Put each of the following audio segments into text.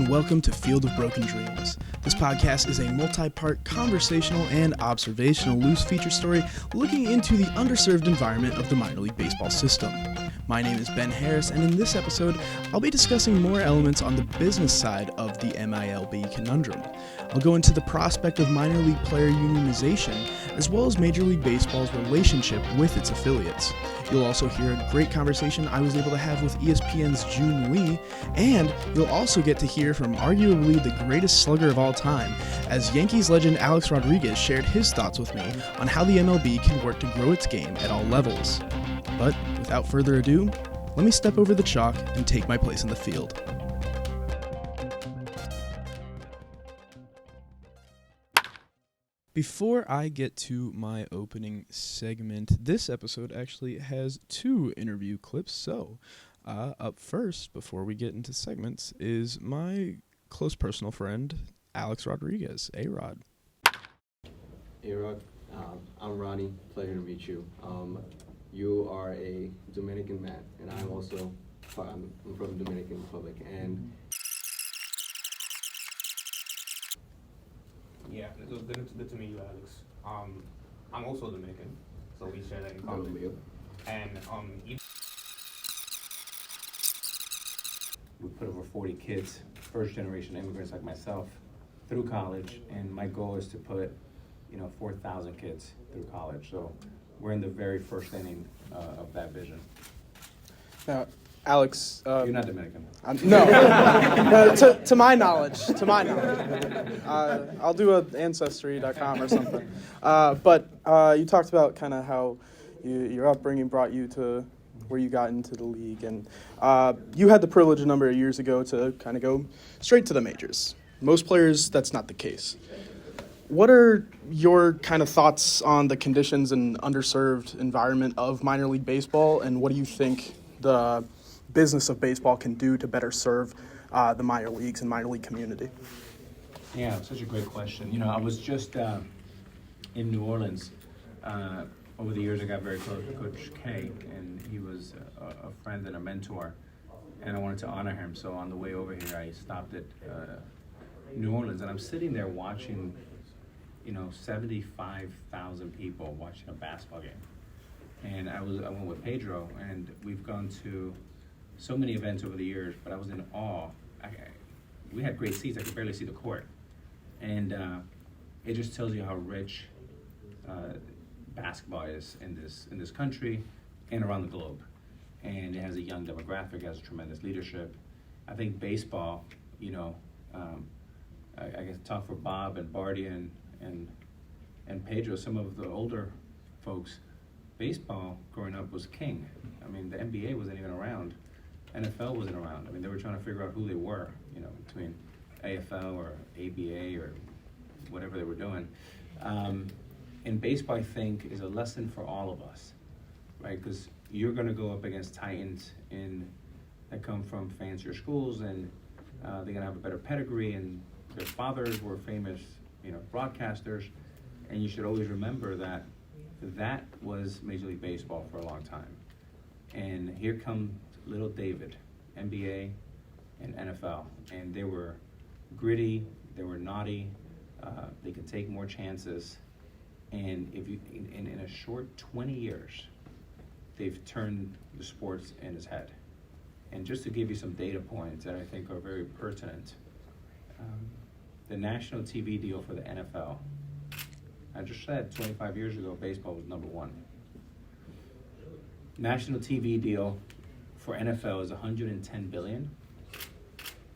and welcome to Field of Broken Dreams. This podcast is a multi-part conversational and observational loose feature story looking into the underserved environment of the minor league baseball system. My name is Ben Harris, and in this episode, I'll be discussing more elements on the business side of the MILB conundrum. I'll go into the prospect of minor league player unionization, as well as Major League Baseball's relationship with its affiliates. You'll also hear a great conversation I was able to have with ESPN's June Lee, and you'll also get to hear from arguably the greatest slugger of all time, as Yankees legend Alex Rodriguez shared his thoughts with me on how the MLB can work to grow its game at all levels. But without further ado, let me step over the chalk and take my place in the field. Before I get to my opening segment, this episode actually has two interview clips. So, up first, before we get into segments, is my close personal friend, Alex Rodriguez. A-Rod. A-Rod, I'm Ronnie. Pleasure to meet you. You are a Dominican man, and I'm from the Dominican Republic. And yeah, it was good to meet you, Alex. I'm also Dominican, so we share that in common. And we put over 40 kids, first-generation immigrants like myself, through college, and my goal is to put, 4,000 kids through college. So we're in the very first inning of that vision. Now, Alex, you're not Dominican. No, to my knowledge. I'll do an Ancestry.com or something. But you talked about kind of how your upbringing brought you to where you got into the league, and you had the privilege a number of years ago to kind of go straight to the majors. Most players, that's not the case. What are your kind of thoughts on the conditions and underserved environment of minor league baseball, and what do you think the business of baseball can do to better serve the minor leagues and minor league community? Yeah, such a great question. I was just in New Orleans. Over the years, I got very close to Coach K, and he was a friend and a mentor, and I wanted to honor him. So on the way over here, I stopped at New Orleans, and I'm sitting there watching 75,000 people watching a basketball game. And I went with Pedro, and we've gone to so many events over the years, but I was in awe. We had great seats. I could barely see the court. And it just tells you how rich basketball is in this country and around the globe. And it has a young demographic, it has tremendous leadership. I think baseball, I guess talk for Bob and Barty and Pedro, some of the older folks, baseball growing up was king. I mean, the NBA wasn't even around. NFL wasn't around. I mean, they were trying to figure out who they were, between AFL or ABA or whatever they were doing. And baseball, I think, is a lesson for all of us, right? Because you're going to go up against titans that come from fancier schools, and they're going to have a better pedigree, and their fathers were famous, broadcasters, and you should always remember that was Major League Baseball for a long time. And here comes little David, NBA and NFL, and they were gritty, they were naughty, they could take more chances, and if you in a short 20 years, they've turned the sports in its head. And just to give you some data points that I think are very pertinent, the national TV deal for the NFL, I just said 25 years ago, baseball was number one. National TV deal for NFL is $110 billion.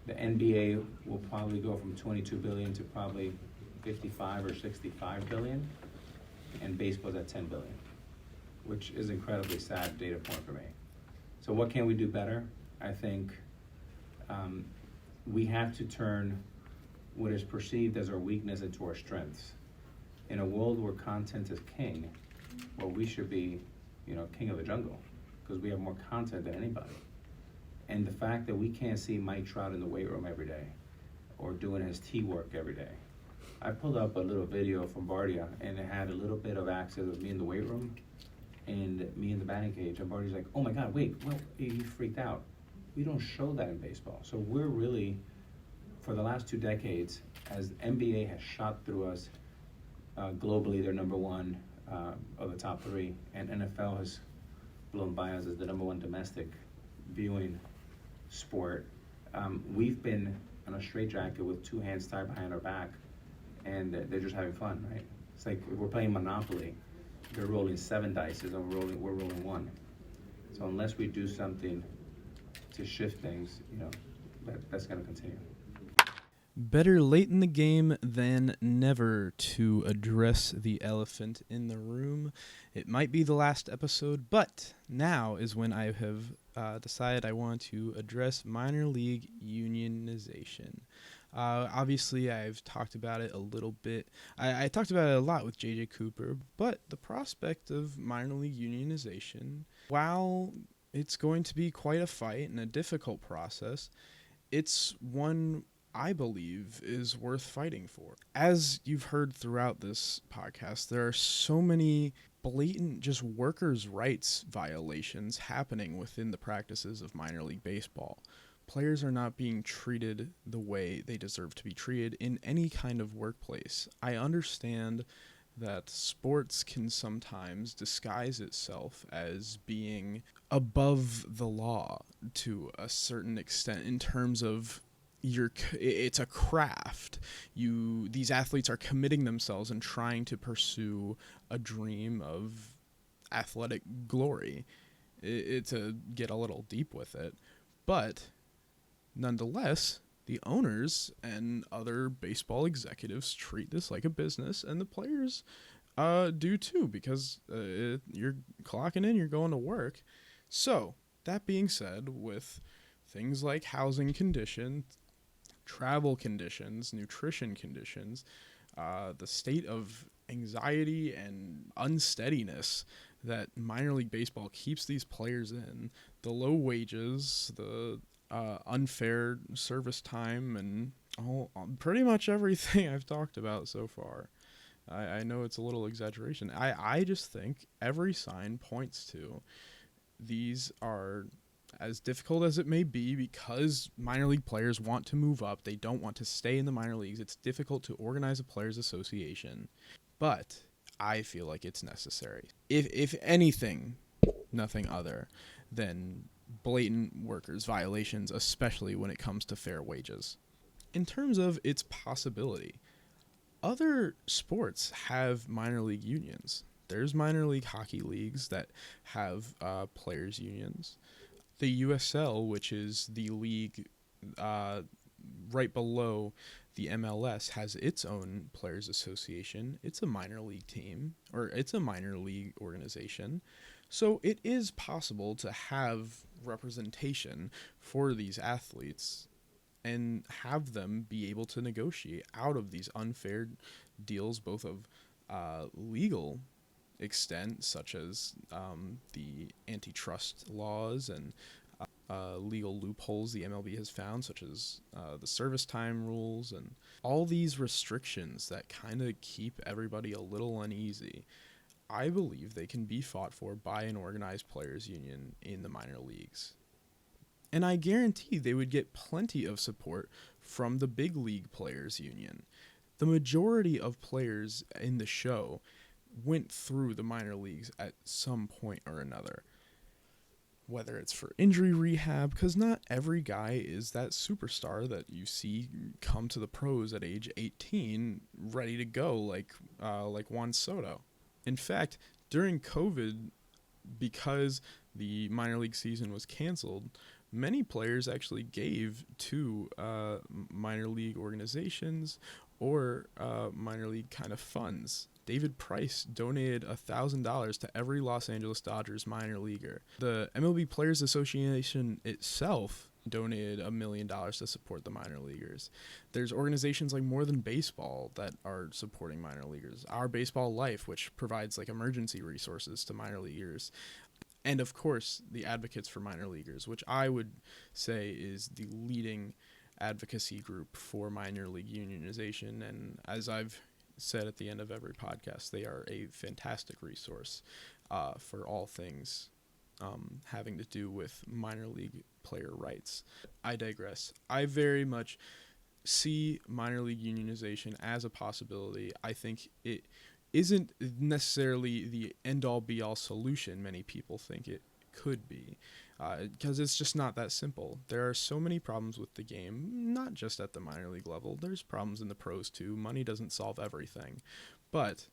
The NBA will probably go from $22 billion to probably $55 or $65 billion, and baseball's at $10 billion, which is incredibly sad data point for me. So what can we do better? I think we have to turn what is perceived as our weakness into our strengths. In a world where content is king, well, we should be, king of the jungle, because we have more content than anybody. And the fact that we can't see Mike Trout in the weight room every day or doing his tee work every day. I pulled up a little video from Bardia, and it had a little bit of access of me in the weight room and me in the batting cage. And Bardia's like, oh my God, wait, well, he freaked out. We don't show that in baseball. So we're really for the last 2 decades, as NBA has shot through us, globally they're number one of the top 3, and NFL has blown by us as the number 1 domestic viewing sport. We've been on a straitjacket with 2 hands tied behind our back, and they're just having fun, right? It's like if we're playing Monopoly, they're rolling 7 dice, and we're rolling 1. So unless we do something to shift things, that's going to continue. Better late in the game than never to address the elephant in the room. It might be the last episode, but now is when I have decided I want to address minor league unionization. Obviously, I've talked about it a little bit. I talked about it a lot with J.J. Cooper, but the prospect of minor league unionization, while it's going to be quite a fight and a difficult process, it's one I believe is worth fighting for. As you've heard throughout this podcast, there are so many blatant just workers' rights violations happening within the practices of minor league baseball. Players are not being treated the way they deserve to be treated in any kind of workplace. I understand that sports can sometimes disguise itself as being above the law to a certain extent in terms of it's a craft. These athletes are committing themselves and trying to pursue a dream of athletic glory. To get a little deep with it, but nonetheless, the owners and other baseball executives treat this like a business, and the players do too, because you're clocking in, you're going to work. So that being said, with things like housing conditions, travel conditions, nutrition conditions, the state of anxiety and unsteadiness that minor league baseball keeps these players in, the low wages, the unfair service time, and pretty much everything I've talked about so far. I know it's a little exaggeration. I just think every sign points to these are, as difficult as it may be, because minor league players want to move up. They don't want to stay in the minor leagues. It's difficult to organize a players' association. But I feel like it's necessary. If anything, nothing other than blatant workers' violations, especially when it comes to fair wages. In terms of its possibility, other sports have minor league unions. There's minor league hockey leagues that have players' unions. The USL, which is the league right below the MLS, has its own players' association. It's a minor league team, or it's a minor league organization. So it is possible to have representation for these athletes and have them be able to negotiate out of these unfair deals, both of legal extent, such as the antitrust laws and legal loopholes the MLB has found, such as the service time rules and all these restrictions that kind of keep everybody a little uneasy. I believe they can be fought for by an organized players union in the minor leagues. And I guarantee they would get plenty of support from the big league players union. The majority of players in the show went through the minor leagues at some point or another, whether it's for injury rehab, because not every guy is that superstar that you see come to the pros at age 18 ready to go, like Juan Soto. In fact, during COVID, because the minor league season was canceled, many players actually gave to minor league organizations or minor league kind of funds. David Price donated $1,000 to every Los Angeles Dodgers minor leaguer. The MLB Players Association itself donated $1 million to support the minor leaguers. There's organizations like More Than Baseball that are supporting minor leaguers. Our Baseball Life, which provides like emergency resources to minor leaguers. And of course, the Advocates for Minor Leaguers, which I would say is the leading advocacy group for minor league unionization. And as I've said at the end of every podcast, they are a fantastic resource for all things having to do with minor league player rights. I digress. I very much see minor league unionization as a possibility. I think it isn't necessarily the end-all be-all solution many people think it could be, because it's just not that simple. There are so many problems with the game, not just at the minor league level. There's problems in the pros too. Money doesn't solve everything. But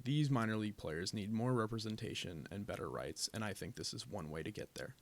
these minor league players need more representation and better rights, and I think this is one way to get there.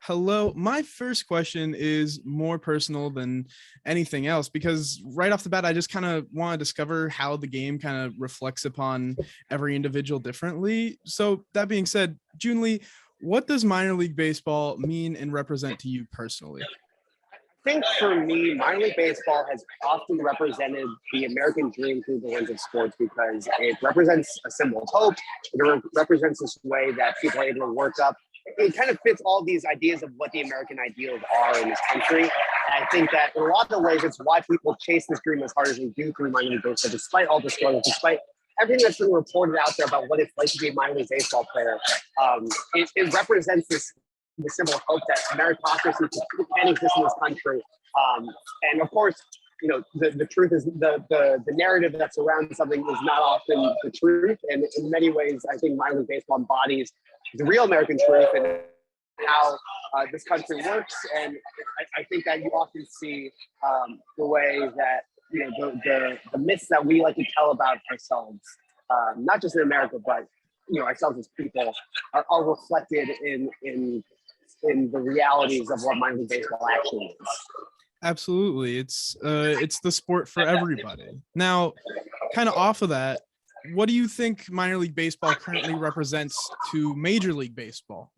Hello. My first question is more personal than anything else, because right off the bat, I just kind of want to discover how the game kind of reflects upon every individual differently. So that being said, Junlee, what does minor league baseball mean and represent to you personally? I think for me, minor league baseball has often represented the American dream through the lens of sports because it represents a symbol of hope. It represents this way that people are able to work up. It kind of fits all these ideas of what the American ideals are in this country. And I think that in a lot of ways, it's why people chase this dream as hard as they do through minor league baseball, despite all the struggles, despite everything that's been reported out there about what it's like to be a minor league baseball player. It represents the symbol of hope that meritocracy can exist in this country. And of course, you know, the truth is the narrative that surrounds something is not often the truth. And in many ways, I think minor league baseball embodies the real American truth and how this country works. And I think that you often see the way that, you know, the myths that we like to tell about ourselves, not just in America, but, you know, ourselves as people are reflected in the realities of what minor league baseball actually is. Absolutely. It's the sport for everybody. Now, kind of off of that, what do you think minor league baseball currently represents to Major League Baseball?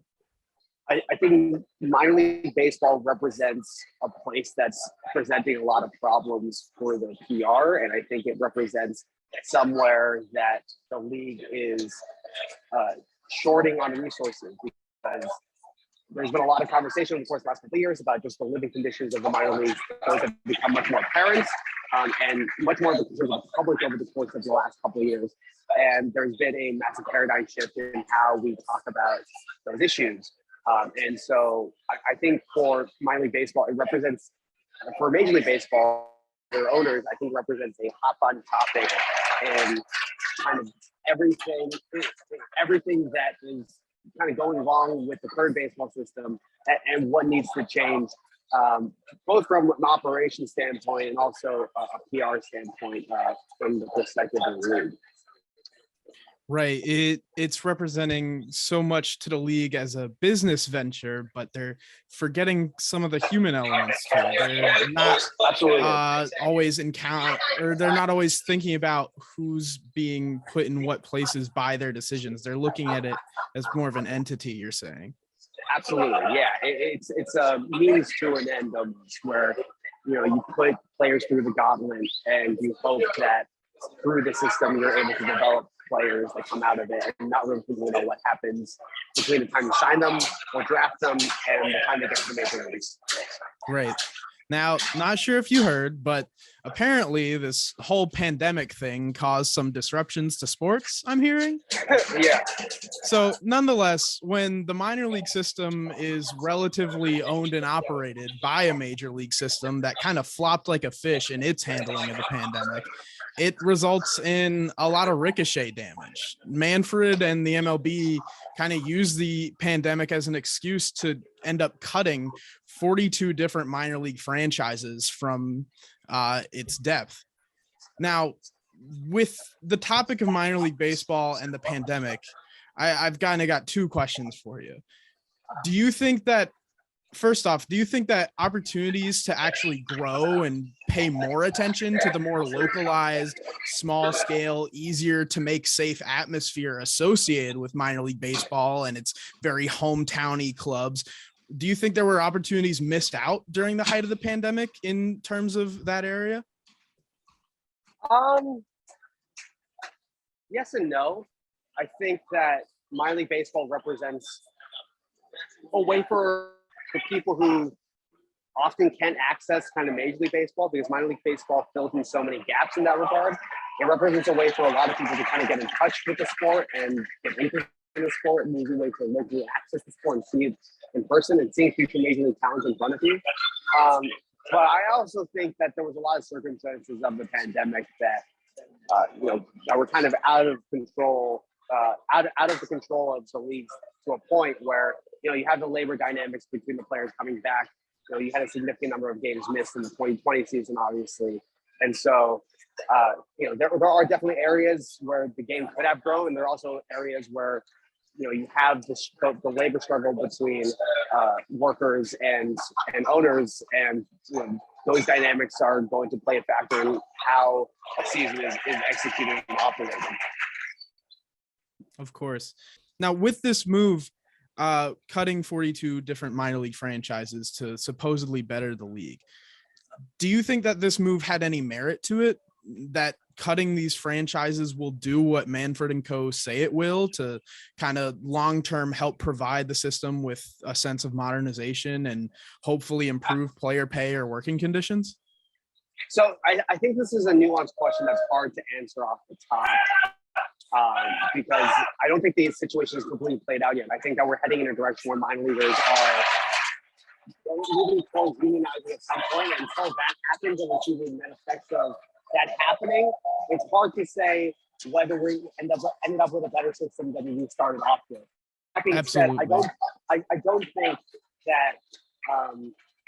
I think minor league baseball represents a place that's presenting a lot of problems for the PR, and I think it represents somewhere that the league is shorting on resources, because there's been a lot of conversation over the course of the last couple of years about just the living conditions of the minor leagues. Those have become much more apparent and much more of the concern of the public over the course of the last couple of years. And there's been a massive paradigm shift in how we talk about those issues. And so I think for minor league baseball, it represents, for Major League Baseball, their owners, I think represents a hot button topic and kind of everything that is kind of going wrong with the current baseball system and what needs to change, both from an operations standpoint and also a PR standpoint from the perspective of the league. Right. It's representing so much to the league as a business venture, but they're forgetting some of the human elements too. They're not always or they're not always thinking about who's being put in what places by their decisions. They're looking at it as more of an entity, you're saying. Absolutely, yeah. It's a means to an end almost, where, you know, you put players through the gauntlet and you hope that through the system you're able to develop players that come out of it, and not really thinking about what happens between the time you sign them or draft them and the time they get to the major leagues. Right. Now, not sure if you heard, but apparently this whole pandemic thing caused some disruptions to sports, I'm hearing. Yeah. So nonetheless, when the minor league system is relatively owned and operated by a major league system that kind of flopped like a fish in its handling of the pandemic, it results in a lot of ricochet damage. Manfred and the MLB kind of used the pandemic as an excuse to end up cutting 42 different minor league franchises from its depth. Now, with the topic of minor league baseball and the pandemic, I've kind of got two questions for you. Do you think that, first off, do you think that opportunities to actually grow and pay more attention to the more localized, small scale, easier to make safe atmosphere associated with minor league baseball and its very hometowny clubs, do you think there were opportunities missed out during the height of the pandemic in terms of that area? Yes and no. I think that minor league baseball represents a way for people who often can't access kind of Major League Baseball, because minor league baseball fills in so many gaps in that regard. It represents a way for a lot of people to kind of get in touch with the sport and get interested in the sport, and maybe a way to locally access the sport and see it in person and seeing future Major League talents in front of you. But I also think that there was a lot of circumstances of the pandemic that, that were kind of out of control, out of the control of the leagues to a point where, you have the labor dynamics between the players coming back. You had a significant number of games missed in the 2020 season, obviously. And so, there are definitely areas where the game could have grown. And there are also areas where, you have the labor struggle between workers and owners, and those dynamics are going to play a factor in how a season is executed and operated. Of course. Now, with this move, cutting 42 different minor league franchises to supposedly better the league, do you think that this move had any merit to it? That cutting these franchises will do what Manfred and Co. say it will, to kind of long-term help provide the system with a sense of modernization and hopefully improve player pay or working conditions? So I think this is a nuanced question that's hard to answer off the top, because I don't think the situation is completely played out yet. I think that we're heading in a direction where minor leaguers are moving towards unionizing at some point. And until that happens and we see the net effects of that happening, it's hard to say whether we ended up with a better system than we started off with. That being said, I don't think that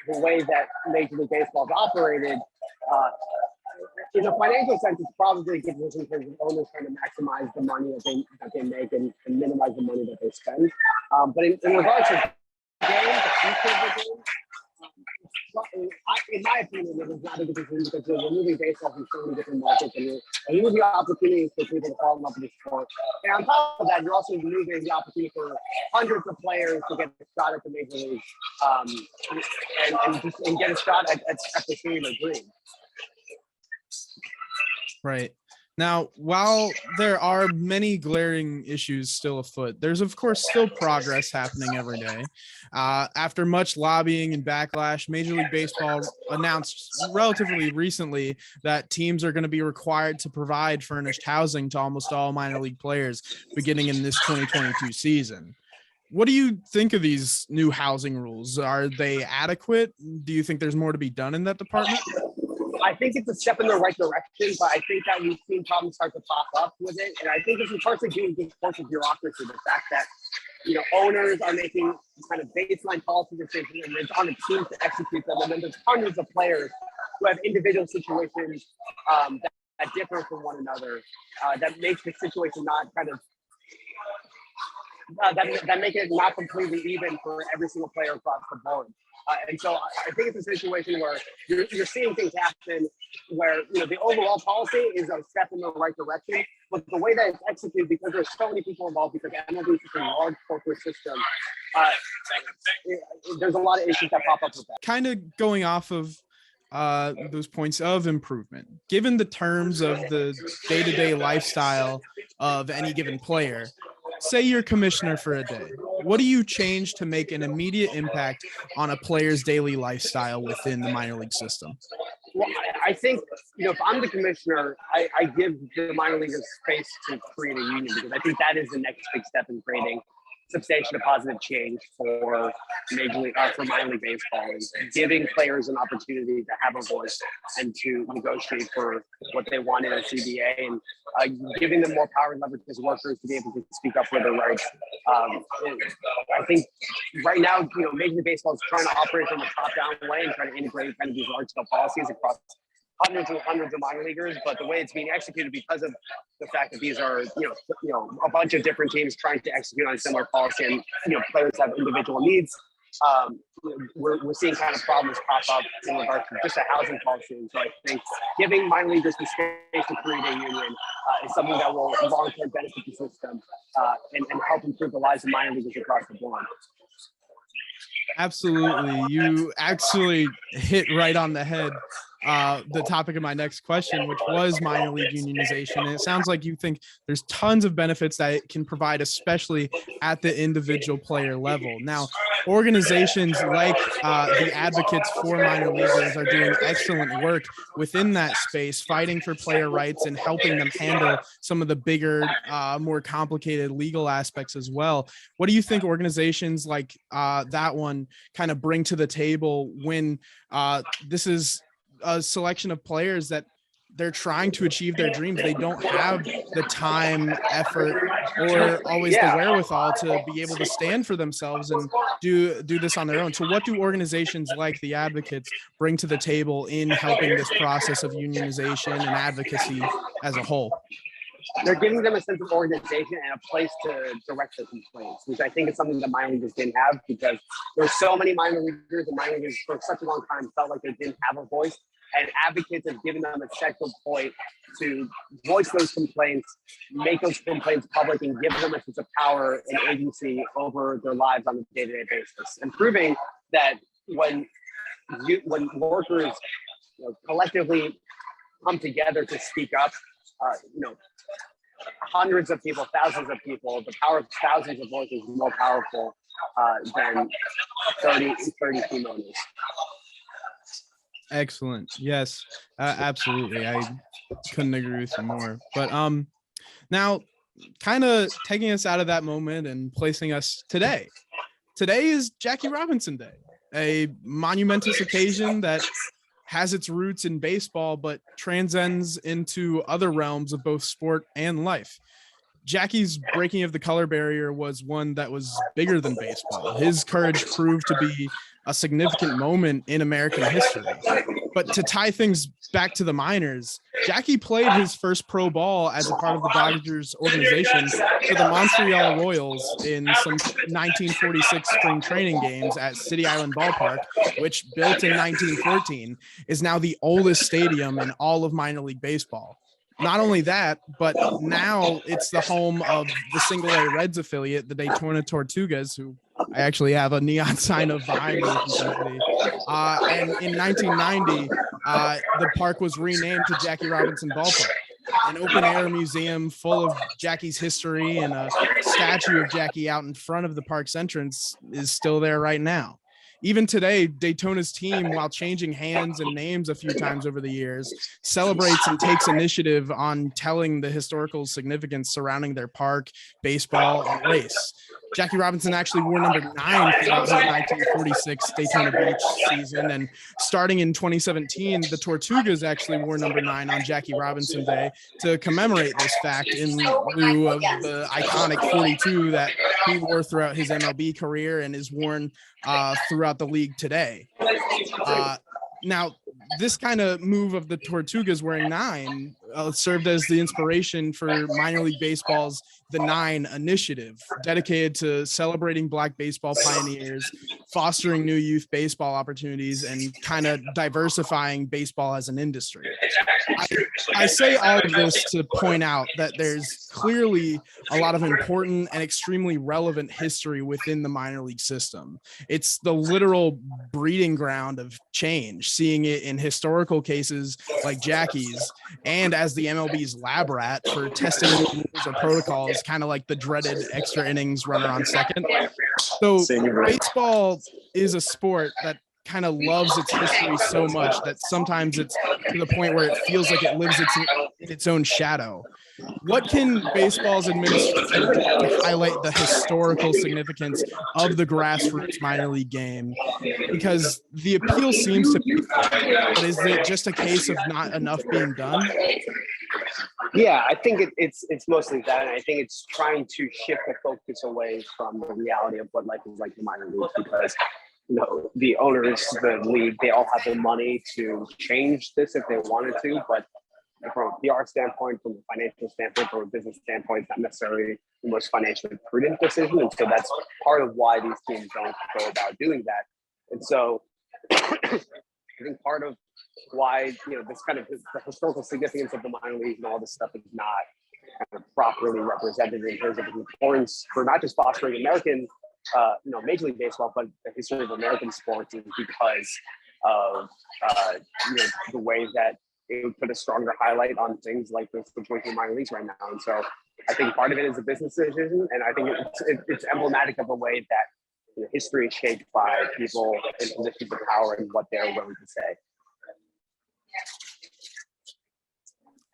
the way that Major League Baseball is operated, in a financial sense, it's probably a good position in terms of owners trying to maximize the money that they make and minimize the money that they spend. But in regards to the game, the future of the game, in my opinion, it is not a good decision because you're removing baseball from so many different markets, and you're removing opportunities for people to fall in love with the sport. And on top of that, you're also removing the opportunity for hundreds of players to get a shot at the major league, and get a shot at pursuing their dream. Right. Now, while there are many glaring issues still afoot, there's of course still progress happening every day. After much lobbying and backlash, Major League Baseball announced relatively recently that teams are going to be required to provide furnished housing to almost all minor league players beginning in this 2022 season. What do you think of these new housing rules? Are they adequate? Do you think there's more to be done in that department? I think it's a step in the right direction, but I think that we've seen problems start to pop up with it. And I think it's partly due to the bureaucracy, the fact that, owners are making kind of baseline policy decisions and it's on a team to execute them. And then there's hundreds of players who have individual situations that differ from one another, that makes the situation not kind of, that make it not completely even for every single player across the board. And so I think it's a situation where you're seeing things happen where, the overall policy is a step in the right direction, but the way that it's executed, because there's so many people involved, because MLB is such a large corporate system, there's a lot of issues that pop up with that. Kind of going off of those points of improvement, given the terms of the day-to-day lifestyle of any given player, say you're commissioner for a day, what do you change to make an immediate impact on a player's daily lifestyle within the minor league system? Well, I think, if I'm the commissioner, I give the minor leaguers space to create a union, because I think that is the next big step in creating substantial positive change for minor league baseball, is giving players an opportunity to have a voice and to negotiate for what they want in a CBA, and giving them more power and leverage as workers to be able to speak up for their rights. I think right now, Major League Baseball is trying to operate from a top-down way and trying to integrate kind of these large-scale policies across hundreds of minor leaguers, but the way it's being executed, because of the fact that these are, a bunch of different teams trying to execute on a similar policy, and players have individual needs, we're seeing kind of problems pop up in regards to just a housing policy. And so I think giving minor leaguers the space to create a union is something that will long-term benefit the system and help improve the lives of minor leaguers across the board. Absolutely. You actually hit right on the head the topic of my next question, which was minor league unionization. And it sounds like you think there's tons of benefits that it can provide, especially at the individual player level. Now, organizations like the advocates for minor leaguers are doing excellent work within that space, fighting for player rights and helping them handle some of the bigger, more complicated legal aspects as well. What do you think organizations like that one kind of bring to the table when this is a selection of players that they're trying to achieve their dreams? They don't have the time, effort, or always the wherewithal to be able to stand for themselves and do this on their own. So what do organizations like the advocates bring to the table in helping this process of unionization and advocacy as a whole? They're giving them a sense of organization and a place to direct their complaints, which I think is something that minor leaguers didn't have, because there's so many minor leaguers, and minor leaguers for such a long time felt like they didn't have a voice. And advocates have given them a central point to voice those complaints, make those complaints public, and give them a sense of power and agency over their lives on a day-to-day basis. And proving that when workers collectively come together to speak up, hundreds of people, thousands of people, the power of thousands of voices is more powerful than 30 team owners. Excellent. Yes, absolutely. I couldn't agree with you more. But now kind of taking us out of that moment and placing us today. Today is Jackie Robinson Day, a monumentous occasion that has its roots in baseball, but transcends into other realms of both sport and life. Jackie's breaking of the color barrier was one that was bigger than baseball. His courage proved to be a significant moment in American history. But to tie things back to the minors, Jackie played his first pro ball as a part of the Dodgers organization for the Montreal Royals in some 1946 spring training games at City Island Ballpark, which, built in 1914, is now the oldest stadium in all of minor league baseball. Not only that, but now it's the home of the Single A Reds affiliate, the Daytona Tortugas, who I actually have a neon sign of behind me. And in 1990, the park was renamed to Jackie Robinson Ballpark. An open-air museum full of Jackie's history and a statue of Jackie out in front of the park's entrance is still there right now. Even today, Daytona's team, while changing hands and names a few times over the years, celebrates and takes initiative on telling the historical significance surrounding their park, baseball, and race. Jackie Robinson actually wore number 9 throughout his 1946 Daytona Beach season, and starting in 2017, the Tortugas actually wore number 9 on Jackie Robinson Day to commemorate this fact in lieu of the iconic 42 that he wore throughout his MLB career and is worn throughout the league today. Now, this kind of move of the Tortugas wearing 9 served as the inspiration for minor league baseball's The 9 initiative, dedicated to celebrating Black baseball pioneers, fostering new youth baseball opportunities, and kind of diversifying baseball as an industry. I say all of this to point out that there's clearly a lot of important and extremely relevant history within the minor league system. It's the literal breeding ground of change, seeing it in historical cases like Jackie's, and as the MLB's lab rat for testing rules or protocols, kind of like the dreaded extra innings runner on second. So baseball is a sport that kind of loves its history so much that sometimes it's to the point where it feels like it lives in its own shadow. What can baseball's administration do to highlight the historical significance of the grassroots minor league game? Because the appeal seems to be, but is it just a case of not enough being done? Yeah, I think it's mostly that, and I think it's trying to shift the focus away from the reality of what life is like in minor leagues, because the owners, the league, they all have the money to change this if they wanted to, but from a PR standpoint, from a financial standpoint, from a business standpoint, it's not necessarily the most financially prudent decision. And so that's part of why these teams don't go about doing that. And so I think part of why, this kind of the historical significance of the minor leagues and all this stuff is not kind of properly represented in terms of its importance for not just fostering American Major League Baseball, but the history of American sports, is because of the way that it would put a stronger highlight on things like the situation in minor leagues right now. And so I think part of it is a business decision, and I think it's emblematic of a way that history is shaped by people in positions of power and what they're willing to say.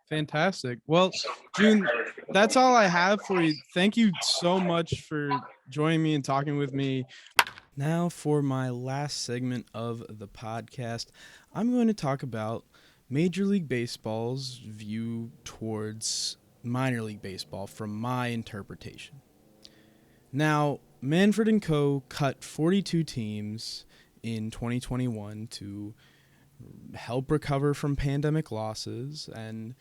Fantastic. Well, June, that's all I have for you. Thank you so much for joining me and talking with me. Now for my last segment of the podcast, I'm going to talk about Major League Baseball's view towards minor league baseball from my interpretation. Now, Manfred & Co. cut 42 teams in 2021 to help recover from pandemic losses, and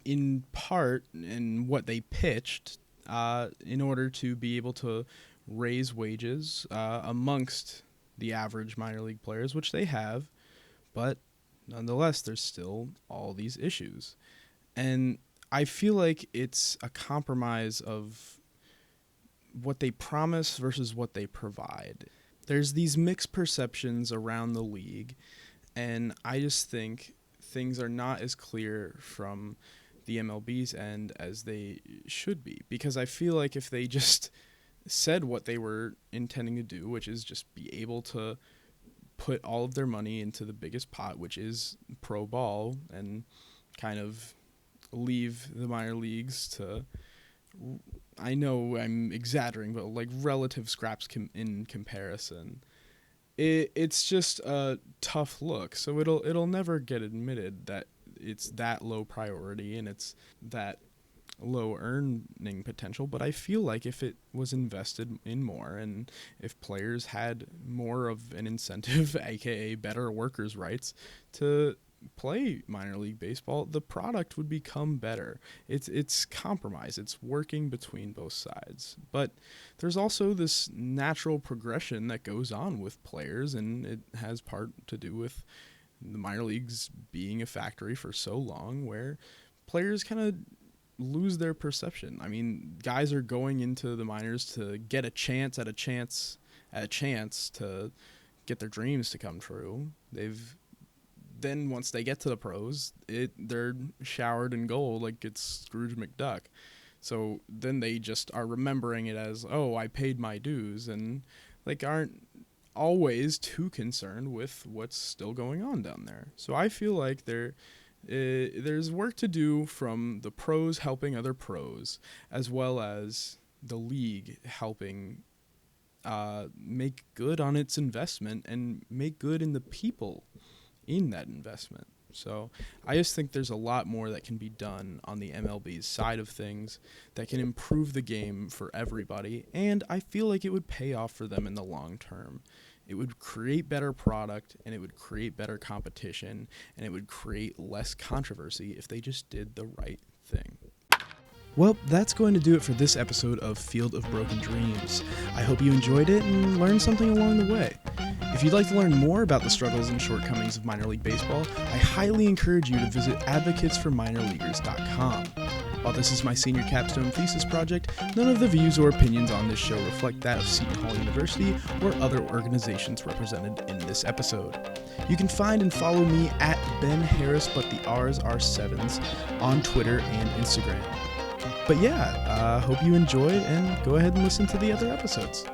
in part, in what they pitched, in order to be able to raise wages amongst the average minor league players, which they have, but nonetheless, there's still all these issues. And I feel like it's a compromise of what they promise versus what they provide. There's these mixed perceptions around the league, and I just think things are not as clear from the MLB's end as they should be, because I feel like if they just said what they were intending to do, which is just be able to put all of their money into the biggest pot, which is pro ball, and kind of leave the minor leagues to, I know I'm exaggerating, but like relative scraps in comparison, it's just a tough look. So it'll never get admitted that it's that low priority and it's that low earning potential. But I feel like if it was invested in more, and if players had more of an incentive, aka better workers' rights, to play minor league baseball, the product would become better. It's compromise. It's working between both sides. But there's also this natural progression that goes on with players, and it has part to do with the minor leagues being a factory for so long, where players kind of lose their perception. I mean, guys are going into the minors to get a chance to get their dreams to come true. Then once they get to the pros, they're showered in gold like it's Scrooge McDuck. So then they just are remembering it as, oh, I paid my dues, and like aren't always too concerned with what's still going on down there. So I feel like there's work to do from the pros helping other pros, as well as the league helping make good on its investment and make good in the people in that investment. So I just think there's a lot more that can be done on the MLB's side of things that can improve the game for everybody, and I feel like it would pay off for them in the long term. It would create better product, and it would create better competition, and it would create less controversy if they just did the right thing. Well, that's going to do it for this episode of Field of Broken Dreams. I hope you enjoyed it and learned something along the way. If you'd like to learn more about the struggles and shortcomings of minor league baseball, I highly encourage you to visit advocatesforminorleaguers.com. While this is my senior capstone thesis project, none of the views or opinions on this show reflect that of Seton Hall University or other organizations represented in this episode. You can find and follow me at Ben Harris, but the R's are sevens, on Twitter and Instagram. But yeah, hope you enjoyed, and go ahead and listen to the other episodes.